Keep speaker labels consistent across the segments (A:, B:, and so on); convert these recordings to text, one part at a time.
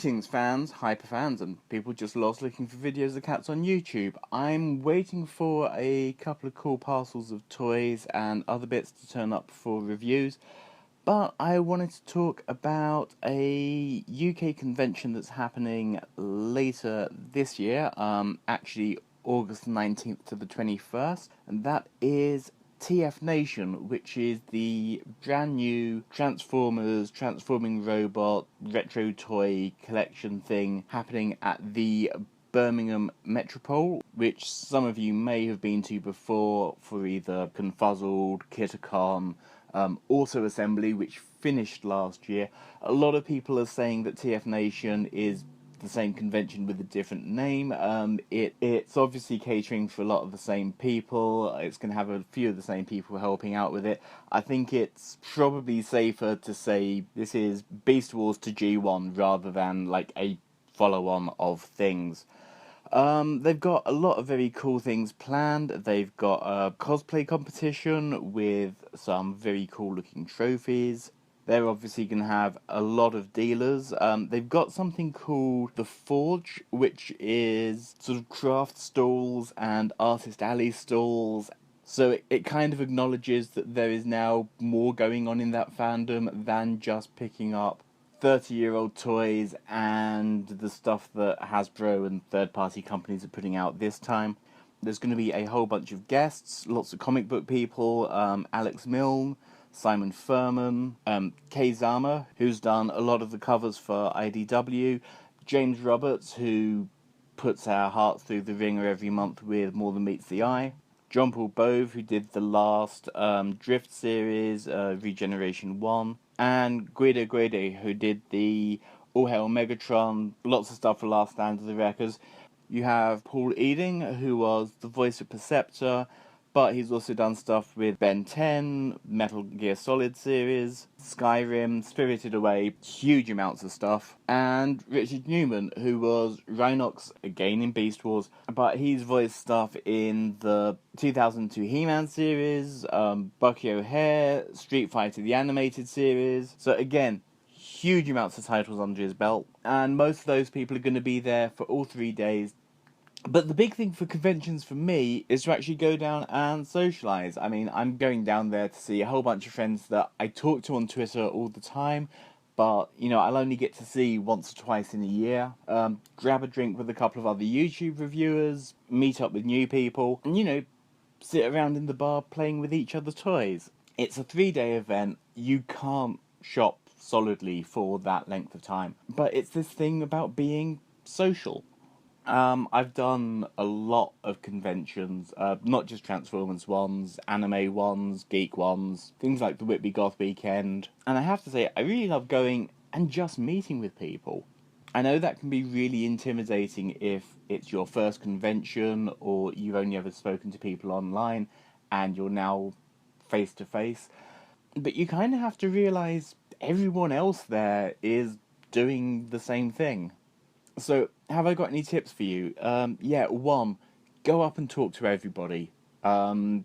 A: Greetings fans, hyperfans, and people just lost looking for videos of cats on YouTube. I'm waiting for a couple of cool parcels of toys and other bits to turn up for reviews, but I wanted to talk about a UK convention that's happening later this year, actually August 19th to the 21st, and that is TFNation, which is the brand new Transformers, Transforming Robot, retro toy collection thing happening at the Birmingham Metropole, which some of you may have been to before for either Confuzzled, Kitacon, Auto Assembly, which finished last year. A lot of people are saying that TFNation is the same convention with a different name. It's obviously catering for a lot of the same people. It's going to have a few of the same people helping out with it. I think it's probably safer to say this is Beast Wars to G1 rather than like a follow-on of things. They've got a lot of very cool things planned. They've got a cosplay competition with some very cool looking trophies. They're obviously going to have a lot of dealers. They've got something called The Forge, which is sort of craft stalls and artist alley stalls. So it kind of acknowledges that there is now more going on in that fandom than just picking up 30-year-old toys and the stuff that Hasbro and third-party companies are putting out this time. There's going to be a whole bunch of guests, lots of comic book people, Alex Milne, Simon Furman, Kei Zama, who's done a lot of the covers for IDW, James Roberts, who puts our hearts through the ringer every month with More Than Meets the Eye, John Paul Bove, who did the last Drift series, Regeneration 1, and Guido Guede, who did the All Hail Megatron, lots of stuff for Last Stand of the Wreckers. You have Paul Eading, who was the voice of Perceptor, but he's also done stuff with Ben 10, Metal Gear Solid series, Skyrim, Spirited Away, huge amounts of stuff. And Richard Newman, who was Rhinox, again in Beast Wars, but he's voiced stuff in the 2002 He-Man series, Bucky O'Hare, Street Fighter the Animated series. So again, huge amounts of titles under his belt. And most of those people are going to be there for all 3 days. But the big thing for conventions for me is to actually go down and socialise. I mean, I'm going down there to see a whole bunch of friends that I talk to on Twitter all the time, but, you know, I'll only get to see once or twice in a year. Grab a drink with a couple of other YouTube reviewers, meet up with new people, and, you know, sit around in the bar playing with each other's toys. It's a 3-day event. You can't shop solidly for that length of time. But it's this thing about being social. I've done a lot of conventions, not just Transformers ones, anime ones, geek ones, things like the Whitby Goth Weekend, and I have to say, I really love going and just meeting with people. I know that can be really intimidating if it's your first convention, or you've only ever spoken to people online, and you're now face to face, but you kind of have to realise everyone else there is doing the same thing. So, have I got any tips for you? Yeah, one, go up and talk to everybody. The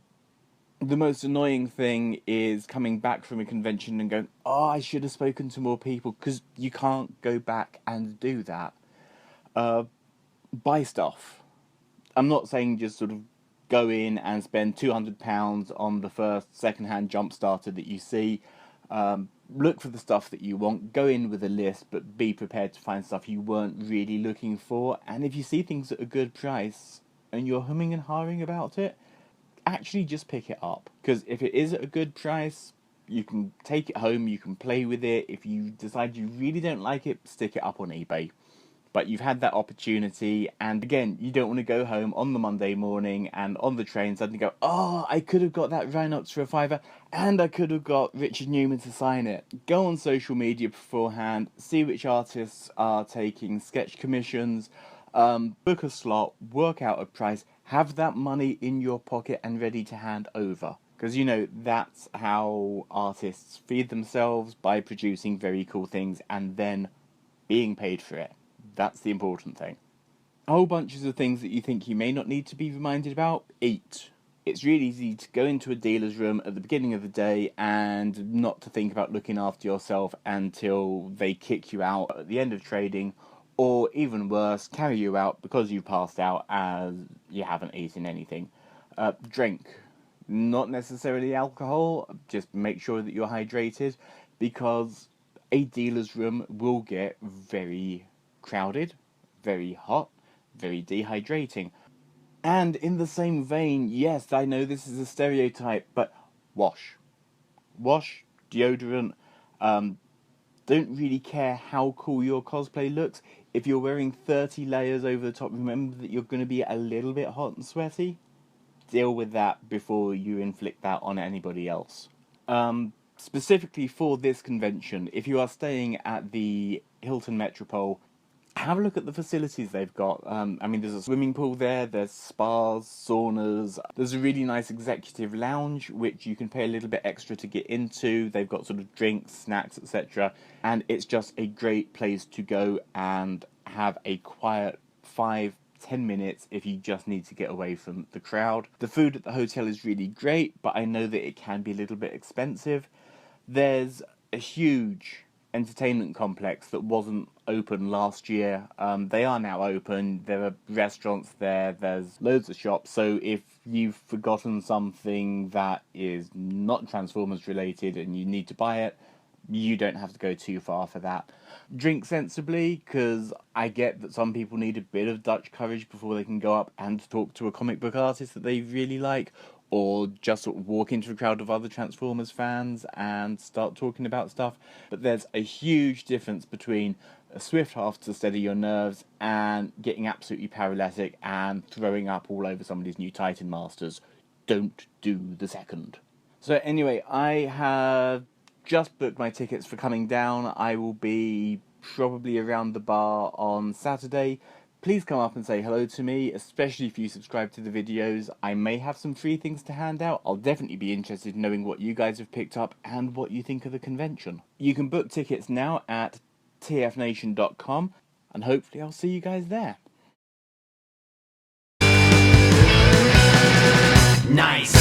A: most annoying thing is coming back from a convention and going, oh, I should have spoken to more people, because you can't go back and do that. Buy stuff. I'm not saying just sort of go in and spend £200 on the first second-hand jump starter that you see. Look for the stuff that you want, go in with a list, but be prepared to find stuff you weren't really looking for. And if you see things at a good price and you're humming and hawing about it, actually just pick it up. Because if it is at a good price, you can take it home, you can play with it. If you decide you really don't like it, stick it up on eBay. But you've had that opportunity, and again, you don't want to go home on the Monday morning and on the train suddenly go, oh, I could have got that Rhinox for £5, and I could have got Richard Newman to sign it. Go on social media beforehand, see which artists are taking sketch commissions, book a slot, work out a price, have that money in your pocket and ready to hand over. Because, you know, that's how artists feed themselves, by producing very cool things and then being paid for it. That's the important thing. Whole bunches of things that you think you may not need to be reminded about. Eat. It's really easy to go into a dealer's room at the beginning of the day and not to think about looking after yourself until they kick you out at the end of trading, or even worse, carry you out because you passed out as you haven't eaten anything. Drink. Not necessarily alcohol, just make sure that you're hydrated, because a dealer's room will get very crowded, very hot, very dehydrating. And in the same vein, yes, I know this is a stereotype, but wash. Wash, deodorant, don't really care how cool your cosplay looks. If you're wearing 30 layers over the top, remember that you're going to be a little bit hot and sweaty. Deal with that before you inflict that on anybody else. Specifically for this convention, if you are staying at the Hilton Metropole, have a look at the facilities they've got. I mean, there's a swimming pool there, there's spas, saunas, there's a really nice executive lounge which you can pay a little bit extra to get into. They've got sort of drinks, snacks, etc. And it's just a great place to go and have a quiet 5-10 minutes if you just need to get away from the crowd. The food at the hotel is really great, but I know that it can be a little bit expensive. There's a huge entertainment complex that wasn't open last year. They are now open. There are restaurants there. There's loads of shops. So if you've forgotten something that is not Transformers related and you need to buy it, you don't have to go too far for that. Drink sensibly, because I get that some people need a bit of Dutch courage before they can go up and talk to a comic book artist that they really like, or just sort of walk into a crowd of other Transformers fans and start talking about stuff. But there's a huge difference between a swift half to steady your nerves and getting absolutely paralytic and throwing up all over somebody's new Titan Masters. Don't do the second. So anyway, I have just booked my tickets for coming down. I will be probably around the bar on Saturday. Please come up and say hello to me, especially if you subscribe to the videos. I may have some free things to hand out. I'll definitely be interested in knowing what you guys have picked up and what you think of the convention. You can book tickets now at TFNation.com, and hopefully I'll see you guys there.
B: Nice.